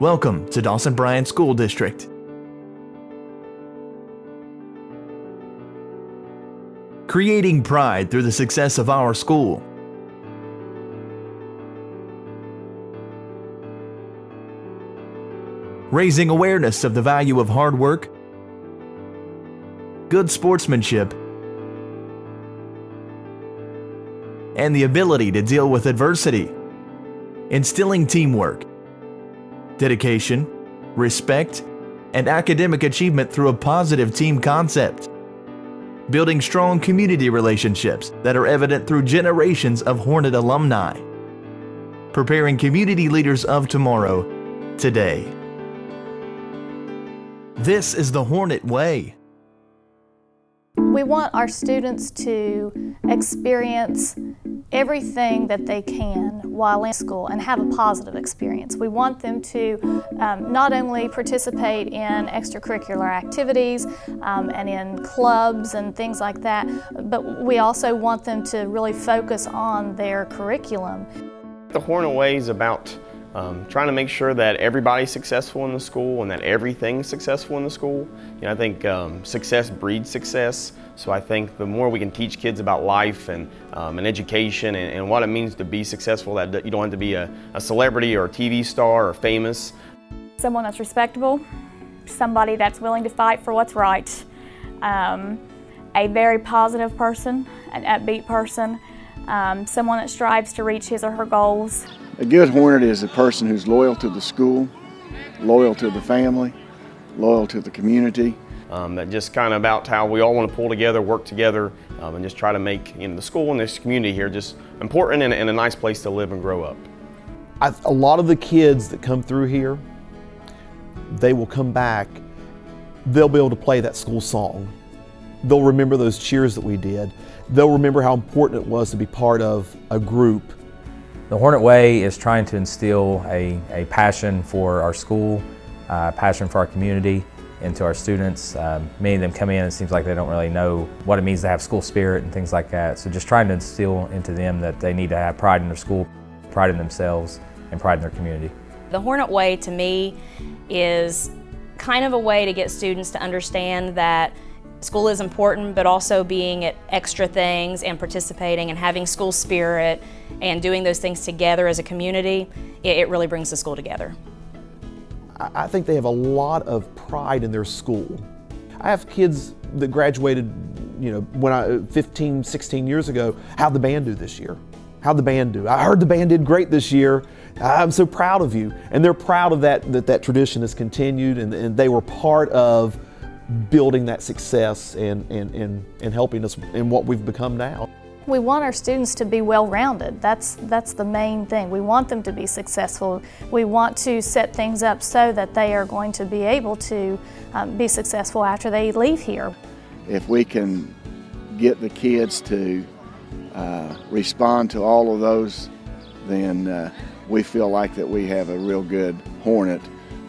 Welcome to Dawson Bryant School District. Creating pride through the success of our school. Raising awareness of the value of hard work, good sportsmanship, and the ability to deal with adversity. Instilling teamwork, dedication, respect, and academic achievement through a positive team concept. Building strong community relationships that are evident through generations of Hornet alumni. Preparing community leaders of tomorrow, today. This is the Hornet Way. We want our students to experience everything that they can while in school and have a positive experience. We want them to not only participate in extracurricular activities and in clubs and things like that, but we also want them to really focus on their curriculum. The Hornet Way is about trying to make sure that everybody's successful in the school and that everything's successful in the school. You know, I think success breeds success. So I think the more we can teach kids about life and education and what it means to be successful, that you don't have to be a celebrity or a TV star or famous. Someone that's respectable, somebody that's willing to fight for what's right, a very positive person, an upbeat person, someone that strives to reach his or her goals. A good Hornet is a person who's loyal to the school, loyal to the family, loyal to the community. That just kind of about how we all want to pull together, work together, and just try to make the school and this community here just important and a nice place to live and grow up. A lot of the kids that come through here, they will come back, they'll be able to play that school song. They'll remember those cheers that we did. They'll remember how important it was to be part of a group. The Hornet Way is trying to instill a passion for our school, passion for our community, into our students. Many of them come in and it seems like they don't really know what it means to have school spirit and things like that. So just trying to instill into them that they need to have pride in their school, pride in themselves, and pride in their community. The Hornet Way to me is kind of a way to get students to understand that school is important, but also being at extra things and participating and having school spirit and doing those things together as a community, it really brings the school together. I think they have a lot of pride in their school. I have kids that graduated, when 15, 16 years ago. How'd the band do this year? How'd the band do? I heard the band did great this year. I'm so proud of you. And they're proud of that tradition has continued and they were part of building that success and helping us in what we've become now. We want our students to be well-rounded. That's the main thing. We want them to be successful. We want to set things up so that they are going to be able to be successful after they leave here. If we can get the kids to respond to all of those, then we feel like that we have a real good Hornet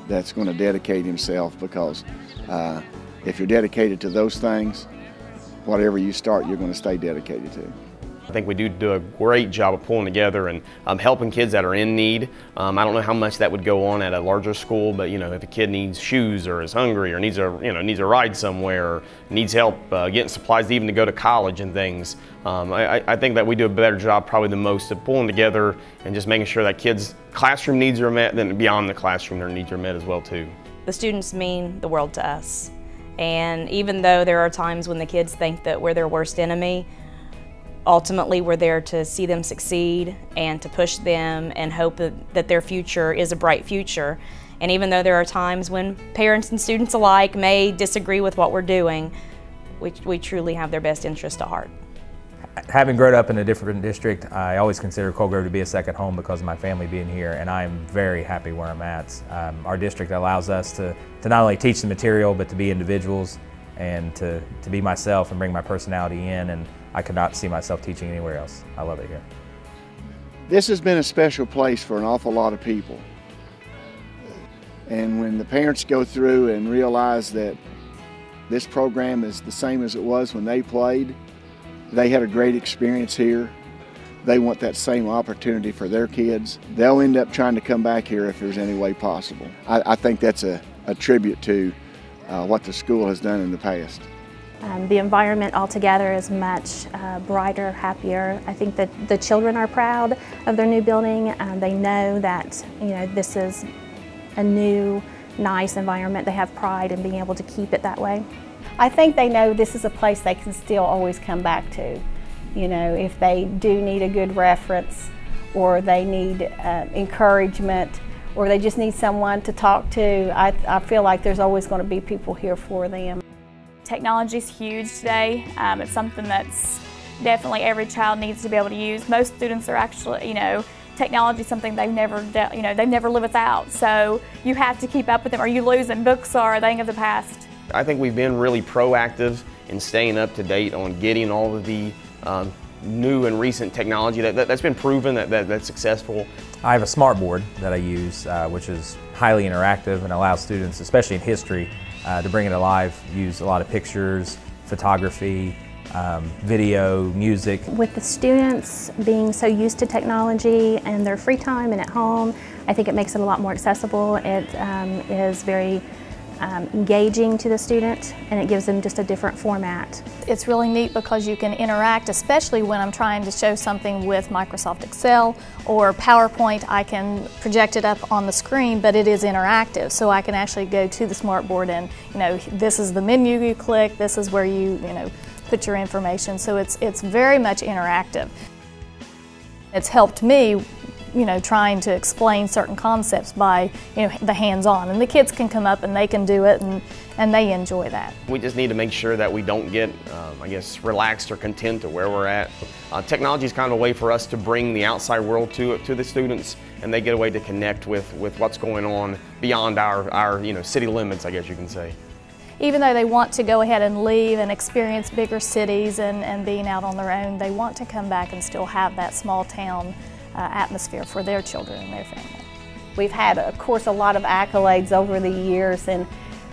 that's going to dedicate himself, because if you're dedicated to those things, whatever you start, you're going to stay dedicated to. I think we do a great job of pulling together and helping kids that are in need. I don't know how much that would go on at a larger school, but if a kid needs shoes or is hungry or needs a ride somewhere or needs help getting supplies even to go to college and things, I think that we do a better job probably than most of pulling together and just making sure that kids' classroom needs are met, then beyond the classroom their needs are met as well too. The students mean the world to us. And even though there are times when the kids think that we're their worst enemy, ultimately we're there to see them succeed and to push them and hope that their future is a bright future. And even though there are times when parents and students alike may disagree with what we're doing, we truly have their best interest at heart. Having grown up in a different district, I always consider Cold Grove to be a second home because of my family being here, and I am very happy where I'm at. Our district allows us to not only teach the material, but to be individuals and to be myself and bring my personality in, and I could not see myself teaching anywhere else. I love it here. This has been a special place for an awful lot of people. And when the parents go through and realize that this program is the same as it was when they played, they had a great experience here. they want that same opportunity for their kids. They'll end up trying to come back here if there's any way possible. I think that's a tribute to what the school has done in the past. The environment altogether is much brighter, happier. I think that the children are proud of their new building. They know that this is a new, nice environment. They have pride in being able to keep it that way. I think they know this is a place they can still always come back to. If they do need a good reference, or they need encouragement, or they just need someone to talk to, I feel like there's always going to be people here for them. Technology is huge today. It's something that's definitely every child needs to be able to use. Most students are actually, technology is something they've never lived without. So you have to keep up with them, or you lose them. Books are a thing of the past. I think we've been really proactive in staying up to date on getting all of the new and recent technology that's been proven that's successful. I have a smart board that I use, which is highly interactive and allows students, especially in history, to bring it alive, use a lot of pictures, photography, video, music. With the students being so used to technology and their free time and at home, I think it makes it a lot more accessible. It is very engaging to the student, and it gives them just a different format. It's really neat because you can interact, especially when I'm trying to show something with Microsoft Excel or PowerPoint. I can project it up on the screen, but it is interactive, so I can actually go to the smartboard and, this is the menu you click, this is where you, put your information. So it's very much interactive. It's helped me trying to explain certain concepts by, the hands-on. And the kids can come up and they can do it, and they enjoy that. We just need to make sure that we don't get, relaxed or content at where we're at. Technology is kind of a way for us to bring the outside world to the students, and they get a way to connect with what's going on beyond our city limits, I guess you can say. Even though they want to go ahead and leave and experience bigger cities and being out on their own, they want to come back and still have that small town atmosphere for their children and their family. We've had, of course, a lot of accolades over the years,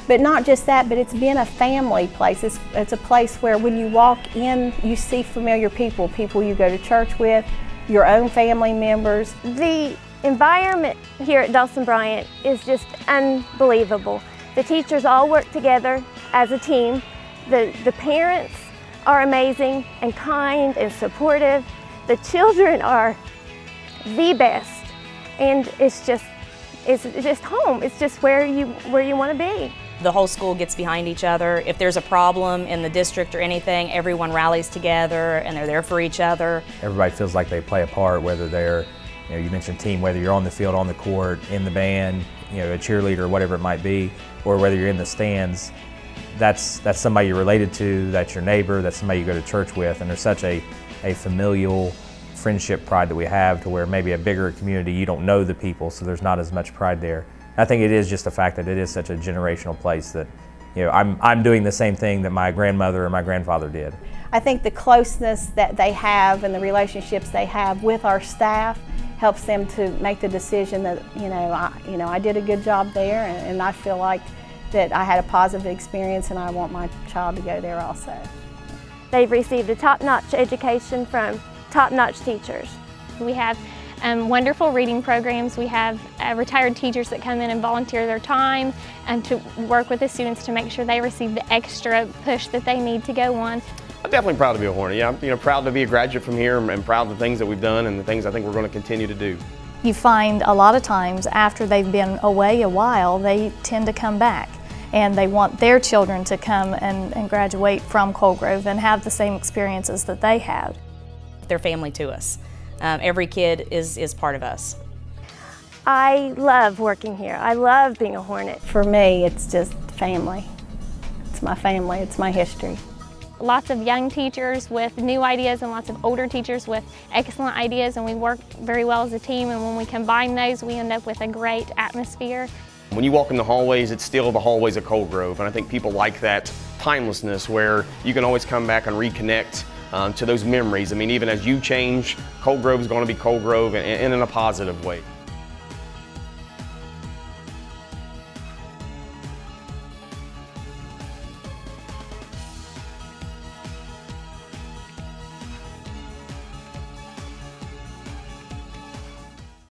but not just that, but it's been a family place. It's a place where when you walk in, you see familiar people you go to church with, your own family members. The environment here at Dawson Bryant is just unbelievable. The teachers all work together as a team. The parents are amazing and kind and supportive. The children are the best, and it's just home. It's just where you want to be. The whole school gets behind each other. If there's a problem in the district or anything, everyone rallies together and they're there for each other. Everybody feels like they play a part, whether they're, you mentioned team, whether you're on the field, on the court, in the band, a cheerleader, whatever it might be, or whether you're in the stands. That's somebody you're related to, that's your neighbor, that's somebody you go to church with, and there's such a familial friendship pride that we have, to where maybe a bigger community, you don't know the people, so there's not as much pride there. I think it is just the fact that it is such a generational place that, I'm doing the same thing that my grandmother or my grandfather did. I think the closeness that they have and the relationships they have with our staff helps them to make the decision that, I did a good job there, and I feel like that I had a positive experience, and I want my child to go there also. They've received a top-notch education from top-notch teachers. We have wonderful reading programs. We have retired teachers that come in and volunteer their time and to work with the students to make sure they receive the extra push that they need to go on. I'm definitely proud to be a Hornet. Yeah, I'm proud to be a graduate from here, and proud of the things that we've done and the things I think we're going to continue to do. You find a lot of times after they've been away a while, they tend to come back, and they want their children to come and graduate from Coal Grove and have the same experiences that they had. They're family to us. Every kid is part of us. I love working here. I love being a Hornet. For me, it's just family. It's my family, it's my history. Lots of young teachers with new ideas and lots of older teachers with excellent ideas, and we work very well as a team, and when we combine those, we end up with a great atmosphere. When you walk in the hallways, it's still the hallways of Coal Grove, and I think people like that timelessness where you can always come back and reconnect to those memories. I mean, even as you change, Coal Grove is going to be Coal Grove, and in a positive way.